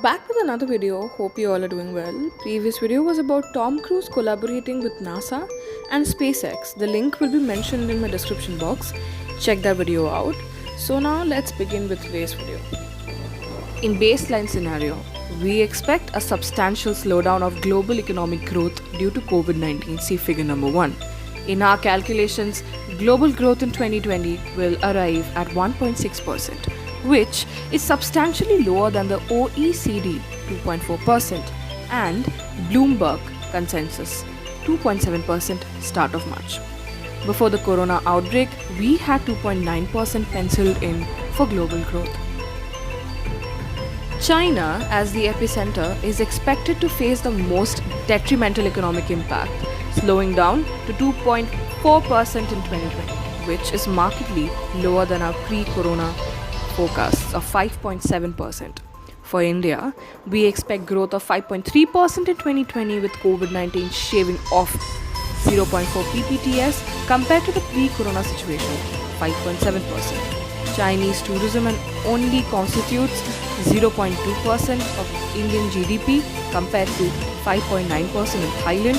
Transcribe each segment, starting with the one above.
Back with another video. Hope you all are doing well. Previous video was about Tom Cruise collaborating with NASA and SpaceX. The link will be mentioned in my description box. Check that video out. So now let's begin with today's video. In baseline scenario, we expect a substantial slowdown of global economic growth due to COVID-19. See figure number 1. In our calculations, global growth in 2020 will arrive at 1.6%, which is substantially lower than the OECD 2.4% and Bloomberg consensus 2.7% start of March. Before the corona outbreak, we had 2.9% penciled in for global growth. China, as the epicenter, is expected to face the most detrimental economic impact, slowing down to 2.4% in 2020, which is markedly lower than our pre-corona forecasts of 5.7%. For India, we expect growth of 5.3% in 2020 with COVID-19 shaving off 0.4 ppts compared to the pre-corona situation, 5.7%. Chinese tourism only constitutes 0.2% of Indian GDP compared to 5.9% in Thailand.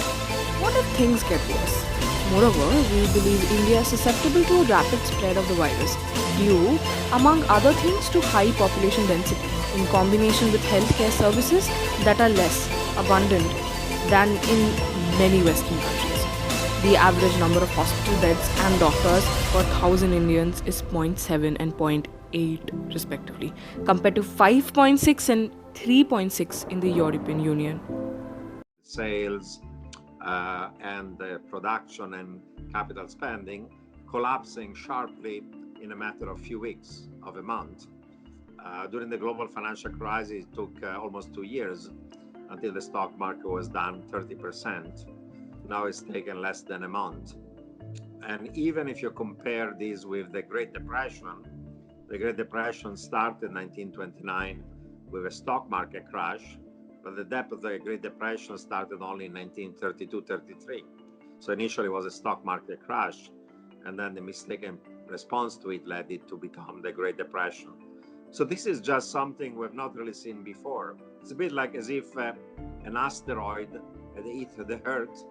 What if things get worse? Moreover, we believe India is susceptible to a rapid spread of the virus due, among other things, to high population density in combination with healthcare services that are less abundant than in many Western countries. The average number of hospital beds and doctors per 1,000 Indians is 0.7 and 0.8 respectively, compared to 5.6 and 3.6 in the European Union. Sales and the production and capital spending collapsing sharply in a matter of few weeks of a month. During the global financial crisis, it took almost 2 years until the stock market was down 30%. Now it's taken less than a month. And even if you compare this with the Great Depression started in 1929 with a stock market crash, but the depth of the Great Depression started only in 1932-33. So initially it was a stock market crash, and then the mistaken response to it led it to become the Great Depression. So this is just something we've not really seen before. It's a bit like as if an asteroid had hit the Earth,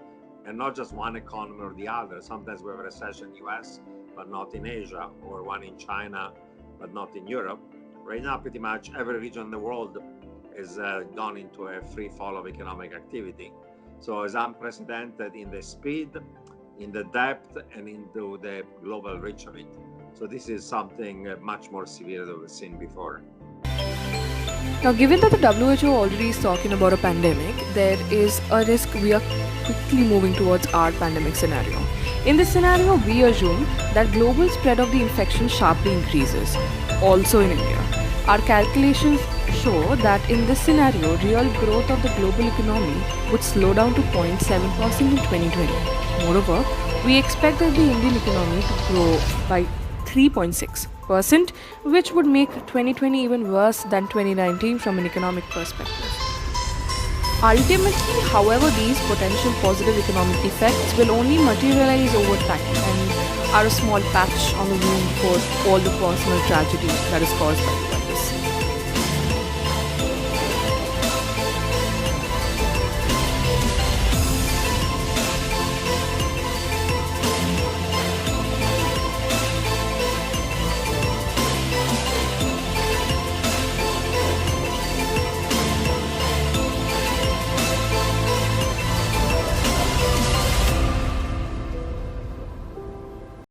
and not just one economy or the other. Sometimes we have a recession in the US, but not in Asia, or one in China, but not in Europe. Right now, pretty much every region in the world is gone into a free fall of economic activity. So it's unprecedented in the speed, in the depth, and into the global reach of it. So this is something much more severe than we've seen before. Now, given that the WHO already is talking about a pandemic, there is a risk we are quickly moving towards our pandemic scenario. In this scenario, we assume that global spread of the infection sharply increases, also in India. Our calculations show that in this scenario, real growth of the global economy would slow down to 0.7% in 2020. Moreover, we expect that the Indian economy to grow by 3.6%, which would make 2020 even worse than 2019 from an economic perspective. Ultimately, however, these potential positive economic effects will only materialize over time and are a small patch on the wound for all the personal tragedy that is caused by it.